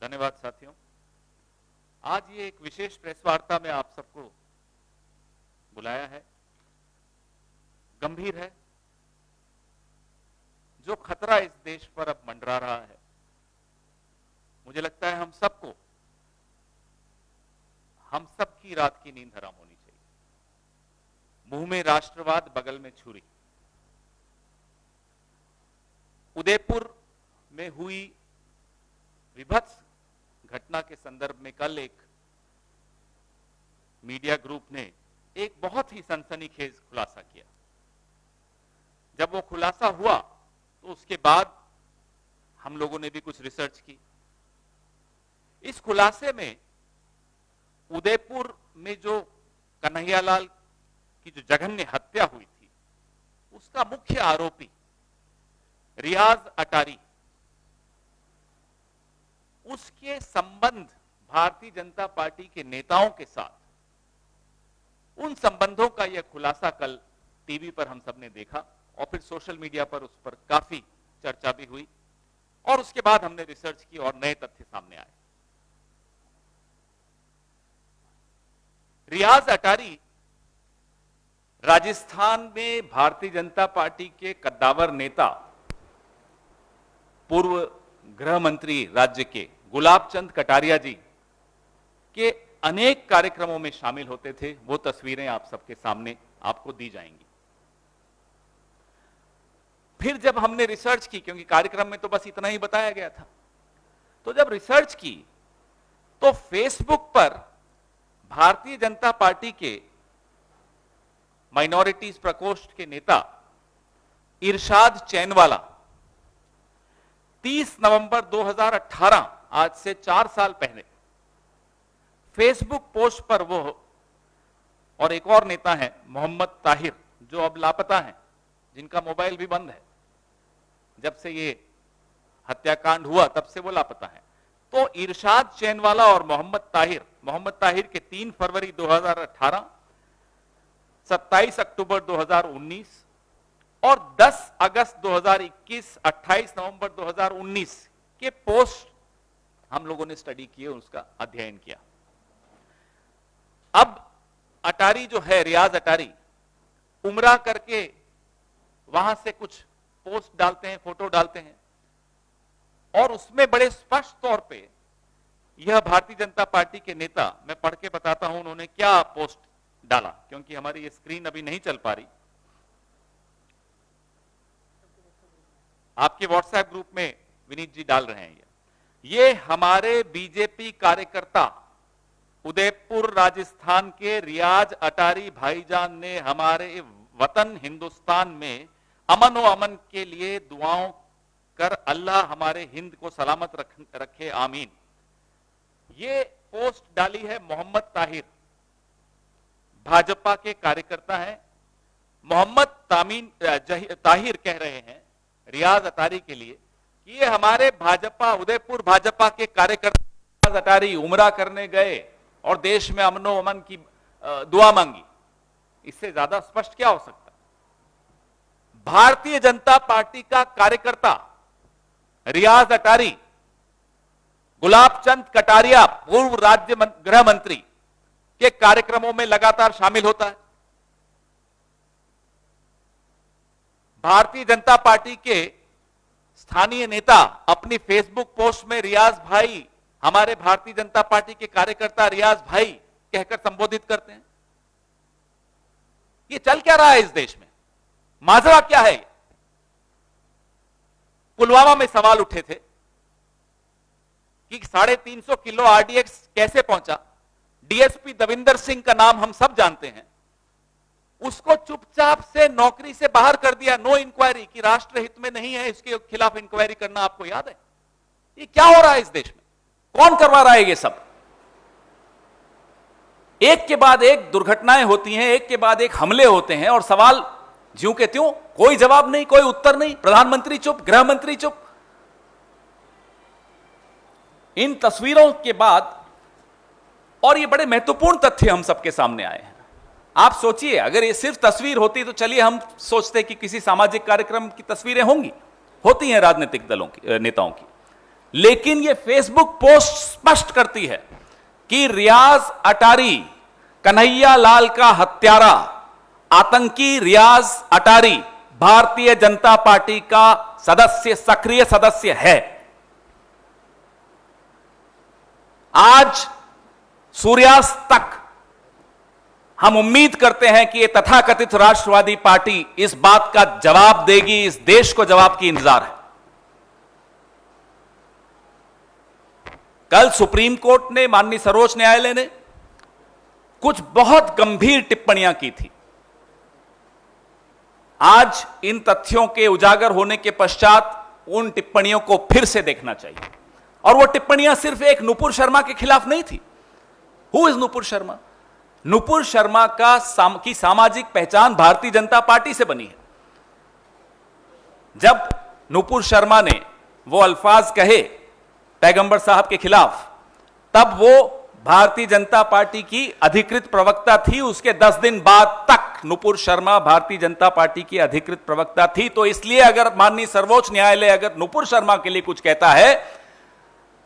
धन्यवाद साथियों। आज ये एक विशेष प्रेस वार्ता में आप सबको बुलाया है, गंभीर है। जो खतरा इस देश पर अब मंडरा रहा है, मुझे लगता है हम सबकी रात की नींद हराम होनी चाहिए। मुंह में राष्ट्रवाद, बगल में छुरी। उदयपुर में हुई विभत्स घटना के संदर्भ में कल एक मीडिया ग्रुप ने एक बहुत ही सनसनीखेज खुलासा किया। जब वो खुलासा हुआ तो उसके बाद हम लोगों ने भी कुछ रिसर्च की। इस खुलासे में उदयपुर में जो कन्हैयालाल की जो जघन्य हत्या हुई थी, उसका मुख्य आरोपी रियाज अटारी, उसके संबंध भारतीय जनता पार्टी के नेताओं के साथ, उन संबंधों का यह खुलासा कल टीवी पर हम सबने देखा और फिर सोशल मीडिया पर उस पर काफी चर्चा भी हुई और उसके बाद हमने रिसर्च की और नए तथ्य सामने आए। रियाज अटारी राजस्थान में भारतीय जनता पार्टी के कद्दावर नेता, पूर्व गृह मंत्री राज्य के गुलाब चंद कटारिया जी के अनेक कार्यक्रमों में शामिल होते थे। वो तस्वीरें आप सबके सामने आपको दी जाएंगी। फिर जब हमने रिसर्च की, क्योंकि कार्यक्रम में तो बस इतना ही बताया गया था, तो जब रिसर्च की तो फेसबुक पर भारतीय जनता पार्टी के माइनॉरिटीज प्रकोष्ठ के नेता इरशाद चैनवाला 30 नवंबर 2018, आज से 4 साल पहले, फेसबुक पोस्ट पर वो और एक और नेता है मोहम्मद ताहिर, जो अब लापता हैं, जिनका मोबाइल भी बंद है। जब से ये हत्याकांड हुआ तब से वो लापता है। तो इरशाद चैनवाला और मोहम्मद ताहिर के 3 फरवरी 2018, 27 अक्टूबर 2019 और 10 अगस्त 2021, 28 नवंबर 2019 के पोस्ट हम लोगों ने स्टडी किए, उसका अध्ययन किया। अब अटारी जो है, रियाज अटारी, उमरा करके वहां से कुछ पोस्ट डालते हैं, फोटो डालते हैं और उसमें बड़े स्पष्ट तौर पे यह भारतीय जनता पार्टी के नेता, मैं पढ़ के बताता हूं उन्होंने क्या पोस्ट डाला, क्योंकि हमारी ये स्क्रीन अभी नहीं चल पा रही। आपके व्हाट्सएप ग्रुप में विनीत जी डाल रहे हैं। ये हमारे बीजेपी कार्यकर्ता उदयपुर राजस्थान के रियाज अटारी भाईजान ने हमारे वतन हिंदुस्तान में अमन व अमन के लिए दुआओं कर अल्लाह हमारे हिंद को सलामत रखे, आमीन। ये पोस्ट डाली है मोहम्मद ताहिर, भाजपा के कार्यकर्ता हैं। मोहम्मद ताहिर कह रहे हैं रियाज अटारी के लिए कि ये हमारे भाजपा, उदयपुर भाजपा के कार्यकर्ता रियाज अटारी उमरा करने गए और देश में अमनो अमन की दुआ मांगी। इससे ज्यादा स्पष्ट क्या हो सकता है? भारतीय जनता पार्टी का कार्यकर्ता रियाज अटारी गुलाब चंद कटारिया, पूर्व राज्य गृह मंत्री, के कार्यक्रमों में लगातार शामिल होता है। भारतीय जनता पार्टी के स्थानीय नेता अपनी फेसबुक पोस्ट में रियाज भाई, हमारे भारतीय जनता पार्टी के कार्यकर्ता रियाज भाई कहकर संबोधित करते हैं। ये चल क्या रहा है इस देश में? माजरा क्या है? पुलवामा में सवाल उठे थे कि 350 किलो आरडीएक्स कैसे पहुंचा। डीएसपी दविंदर सिंह का नाम हम सब जानते हैं। उसको चुपचाप से नौकरी से बाहर कर दिया, नो इंक्वायरी, कि राष्ट्र हित में नहीं है, इसके खिलाफ इंक्वायरी करना आपको याद है? ये क्या हो रहा है इस देश में? कौन करवा रहा है ये सब? एक के बाद एक दुर्घटनाएं होती हैं, एक के बाद एक हमले होते हैं और सवाल ज्यों के त्यों, कोई जवाब नहीं, कोई उत्तर नहीं। प्रधानमंत्री चुप, गृह मंत्री चुप। इन तस्वीरों के बाद, और ये बड़े महत्वपूर्ण तथ्य हम सबके सामने आए हैं। आप सोचिए, अगर ये सिर्फ तस्वीर होती तो चलिए हम सोचते कि किसी सामाजिक कार्यक्रम की तस्वीरें होंगी, होती हैं राजनीतिक दलों की, नेताओं की। लेकिन यह फेसबुक पोस्ट स्पष्ट करती है कि रियाज अटारी, कन्हैया लाल का हत्यारा, आतंकी रियाज अटारी भारतीय जनता पार्टी का सदस्य, सक्रिय सदस्य है। आज सूर्यास्त तक हम उम्मीद करते हैं कि यह तथाकथित राष्ट्रवादी पार्टी इस बात का जवाब देगी, इस देश को जवाब की इंतजार है। कल सुप्रीम कोर्ट ने, माननीय सर्वोच्च न्यायालय ने कुछ बहुत गंभीर टिप्पणियां की थी। आज इन तथ्यों के उजागर होने के पश्चात उन टिप्पणियों को फिर से देखना चाहिए। और वो टिप्पणियां सिर्फ एक नुपुर शर्मा के खिलाफ नहीं थी। Who is Nupur Sharma? नुपुर शर्मा की सामाजिक पहचान भारतीय जनता पार्टी से बनी है। जब नुपुर शर्मा ने वो अल्फाज कहे पैगंबर साहब के खिलाफ, तब वो भारतीय जनता पार्टी की अधिकृत प्रवक्ता थी। उसके 10 दिन बाद तक नुपुर शर्मा भारतीय जनता पार्टी की अधिकृत प्रवक्ता थी। तो इसलिए अगर माननीय सर्वोच्च न्यायालय अगर नुपुर शर्मा के लिए कुछ कहता है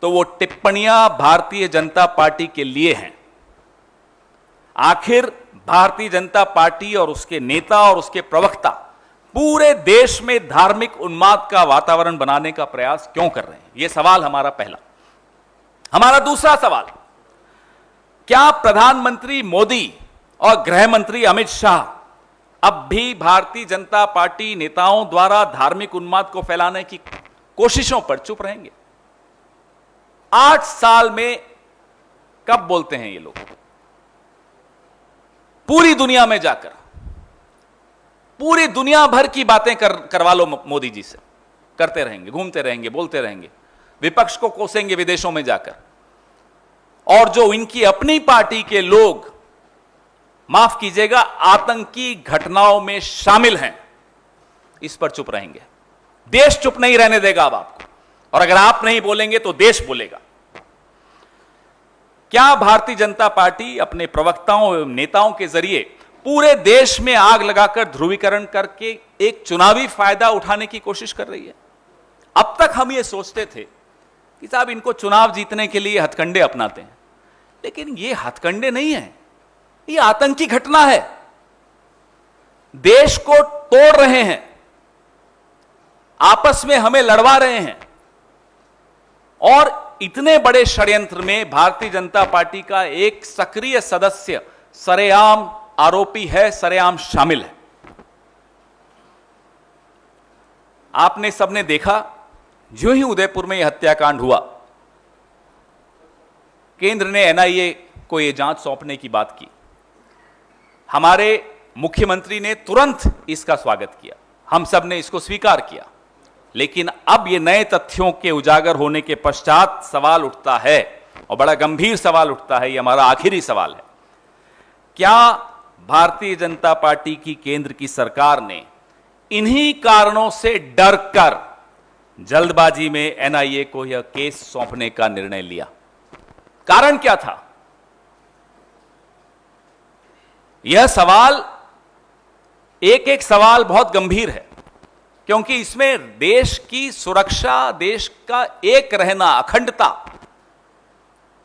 तो वो टिप्पणियां भारतीय जनता पार्टी के लिए हैं। आखिर भारतीय जनता पार्टी और उसके नेता और उसके प्रवक्ता पूरे देश में धार्मिक उन्माद का वातावरण बनाने का प्रयास क्यों कर रहे हैं? यह सवाल हमारा पहला। हमारा दूसरा सवाल, क्या प्रधानमंत्री मोदी और गृह मंत्री अमित शाह अब भी भारतीय जनता पार्टी नेताओं द्वारा धार्मिक उन्माद को फैलाने की कोशिशों पर चुप रहेंगे? 8 साल में कब बोलते हैं ये लोग? पूरी दुनिया में जाकर पूरी दुनिया भर की बातें करवा लो मोदी जी से, करते रहेंगे, घूमते रहेंगे, बोलते रहेंगे, विपक्ष को कोसेंगे विदेशों में जाकर। और जो इनकी अपनी पार्टी के लोग, माफ कीजिएगा, आतंकी घटनाओं में शामिल हैं, इस पर चुप रहेंगे। देश चुप नहीं रहने देगा अब आपको, और अगर आप नहीं बोलेंगे तो देश बोलेगा। क्या भारतीय जनता पार्टी अपने प्रवक्ताओं एवं नेताओं के जरिए पूरे देश में आग लगाकर ध्रुवीकरण करके एक चुनावी फायदा उठाने की कोशिश कर रही है? अब तक हम ये सोचते थे कि साहब इनको चुनाव जीतने के लिए हथकंडे अपनाते हैं, लेकिन ये हथकंडे नहीं है, ये आतंकी घटना है। देश को तोड़ रहे हैं, आपस में हमें लड़वा रहे हैं, और इतने बड़े षड्यंत्र में भारतीय जनता पार्टी का एक सक्रिय सदस्य सरेआम आरोपी है, सरेआम शामिल है। आपने सबने देखा, जो ही उदयपुर में यह हत्याकांड हुआ, केंद्र ने एनआईए को यह जांच सौंपने की बात की। हमारे मुख्यमंत्री ने तुरंत इसका स्वागत किया, हम सब ने इसको स्वीकार किया। लेकिन अब ये नए तथ्यों के उजागर होने के पश्चात सवाल उठता है, और बड़ा गंभीर सवाल उठता है, ये हमारा आखिरी सवाल है, क्या भारतीय जनता पार्टी की केंद्र की सरकार ने इन्हीं कारणों से डरकर जल्दबाजी में एनआईए को यह केस सौंपने का निर्णय लिया? कारण क्या था? यह सवाल, एक एक सवाल बहुत गंभीर है, क्योंकि इसमें देश की सुरक्षा, देश का एक रहना, अखंडता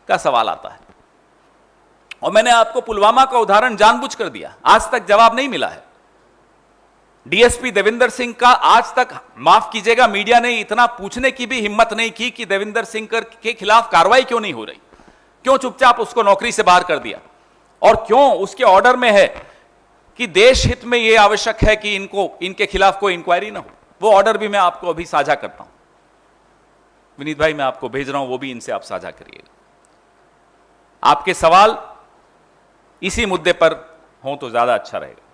का सवाल आता है। और मैंने आपको पुलवामा का उदाहरण जानबूझकर दिया, आज तक जवाब नहीं मिला है। डीएसपी देविंदर सिंह का आज तक, माफ कीजिएगा, मीडिया ने इतना पूछने की भी हिम्मत नहीं की कि देविंदर सिंह के खिलाफ कार्रवाई क्यों नहीं हो रही, क्यों चुपचाप उसको नौकरी से बाहर कर दिया, और क्यों उसके ऑर्डर में है कि देश हित में यह आवश्यक है कि इनके खिलाफ कोई इंक्वायरी ना हो। वो ऑर्डर भी मैं आपको अभी साझा करता हूं, विनीत भाई, मैं आपको भेज रहा हूं, वो भी इनसे आप साझा करिएगा। आपके सवाल इसी मुद्दे पर हो तो ज्यादा अच्छा रहेगा।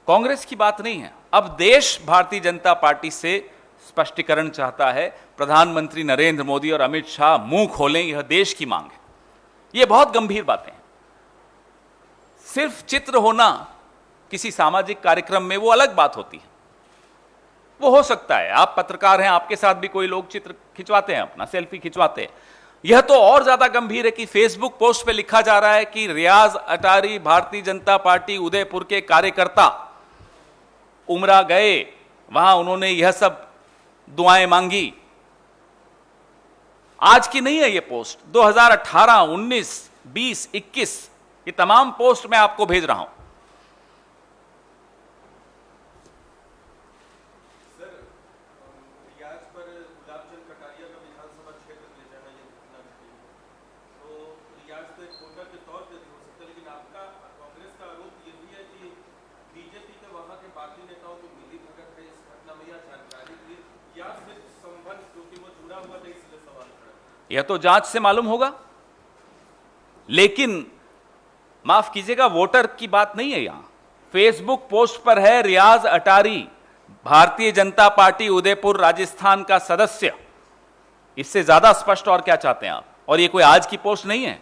कांग्रेस की बात नहीं है, अब देश भारतीय जनता पार्टी से स्पष्टीकरण चाहता है। प्रधानमंत्री नरेंद्र मोदी और अमित शाह मुंह खोलें, यह देश की मांग है। यह बहुत गंभीर बातें हैं। सिर्फ चित्र होना किसी सामाजिक कार्यक्रम में, वो अलग बात होती है। वो हो सकता है, आप पत्रकार हैं, आपके साथ भी कोई लोग चित्र खिंचवाते हैं, अपना सेल्फी खिंचवाते हैं। यह तो और ज्यादा गंभीर है कि फेसबुक पोस्ट पे लिखा जा रहा है कि रियाज अटारी भारतीय जनता पार्टी उदयपुर के कार्यकर्ता उमरा गए, वहां उन्होंने यह सब दुआएं मांगी। आज की नहीं है ये पोस्ट, 2018, 19, 20, 21 ये तमाम पोस्ट मैं आपको भेज रहा हूं। यह तो जांच से मालूम होगा, लेकिन माफ कीजिएगा, वोटर की बात नहीं है यहां। फेसबुक पोस्ट पर है रियाज अटारी भारतीय जनता पार्टी उदयपुर राजस्थान का सदस्य। इससे ज्यादा स्पष्ट और क्या चाहते हैं आप? और ये कोई आज की पोस्ट नहीं है,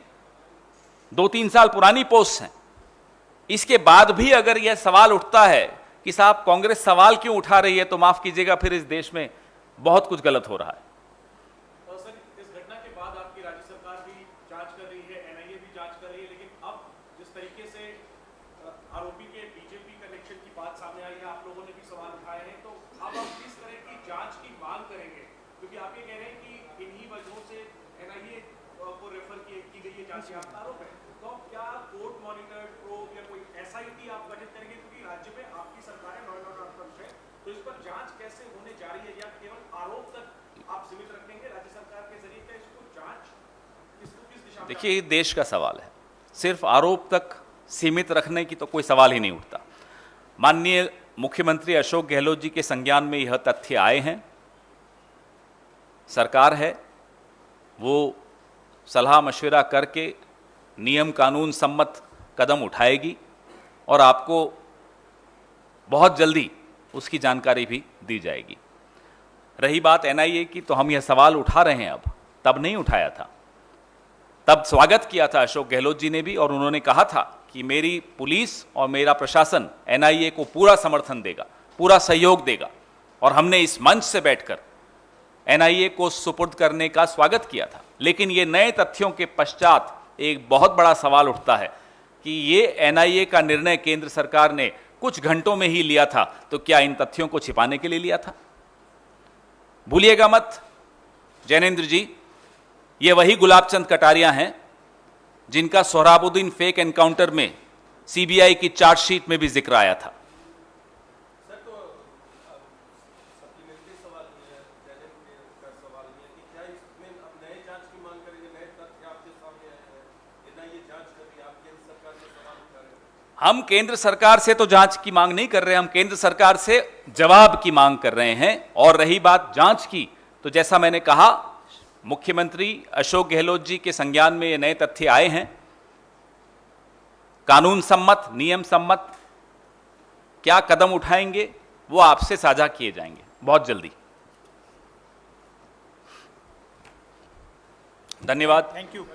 2-3 साल पुरानी पोस्ट है। इसके बाद भी अगर यह सवाल उठता है कि साहब कांग्रेस सवाल क्यों उठा रही है, तो माफ कीजिएगा, फिर इस देश में बहुत कुछ गलत हो रहा है। आरोपी के बीजेपी कनेक्शन की बात सामने आई है, आप लोगों ने भी सवाल उठाए हैं, तो अब आप किस तरह की जांच की मांग करेंगे? क्योंकि आप ये कह रहे हैं कि इन्हीं वजहों से एनआईए को रेफर की गई है जांच का आरोप है, तो क्या कोर्ट मॉनिटर्ड प्रोब या कोई एसआईटी आप गठित करेंगे? क्योंकि राज्य में आपकी सरकार है, लॉ एंड ऑर्डर तंत्र है, तो इस पर जांच कैसे होने जा रही है, या केवल आरोप तक आप सीमित रखेंगे राज्य सरकार के जरिए? क्या इसको जांच किस दिशा में? देखिए, ये देश का सवाल है, सिर्फ आरोप तक सीमित रखने की तो कोई सवाल ही नहीं उठता। माननीय मुख्यमंत्री अशोक गहलोत जी के संज्ञान में यह तथ्य आए हैं, सरकार है वो सलाह मशविरा करके नियम कानून सम्मत कदम उठाएगी और आपको बहुत जल्दी उसकी जानकारी भी दी जाएगी। रही बात एनआईए की, तो हम यह सवाल उठा रहे हैं, अब तब नहीं उठाया था। तब स्वागत किया था अशोक गहलोत जी ने भी, और उन्होंने कहा था कि मेरी पुलिस और मेरा प्रशासन एनआईए को पूरा समर्थन देगा, पूरा सहयोग देगा, और हमने इस मंच से बैठकर एनआईए को सुपुर्द करने का स्वागत किया था। लेकिन ये नए तथ्यों के पश्चात एक बहुत बड़ा सवाल उठता है कि ये एनआईए का निर्णय केंद्र सरकार ने कुछ घंटों में ही लिया था, तो क्या इन तथ्यों को छिपाने के लिए लिया था? भूलिएगा मत जैनेन्द्र जी, ये वही गुलाबचंद कटारिया हैं जिनका सोहराबुद्दीन फेक एनकाउंटर में सीबीआई की चार्जशीट में भी जिक्र आया था। सर, तो सप्लीमेंट्री सवाल है, का सवाल है कि क्या इसमें अब नए जांच की मांग करेंगे? नए तथ्य आपके सामने आए हैं, एनआईए जांच कर रही है, आप केंद्र सरकार से सवाल उठा रहे हैं। हम केंद्र सरकार से तो जांच की मांग नहीं कर रहे, हम केंद्र सरकार से जवाब की मांग कर रहे हैं। और रही बात जांच की, तो जैसा मैंने कहा, मुख्यमंत्री अशोक गहलोत जी के संज्ञान में ये नए तथ्य आए हैं। कानून सम्मत, नियम सम्मत क्या कदम उठाएंगे वो आपसे साझा किए जाएंगे बहुत जल्दी। धन्यवाद। Thank you.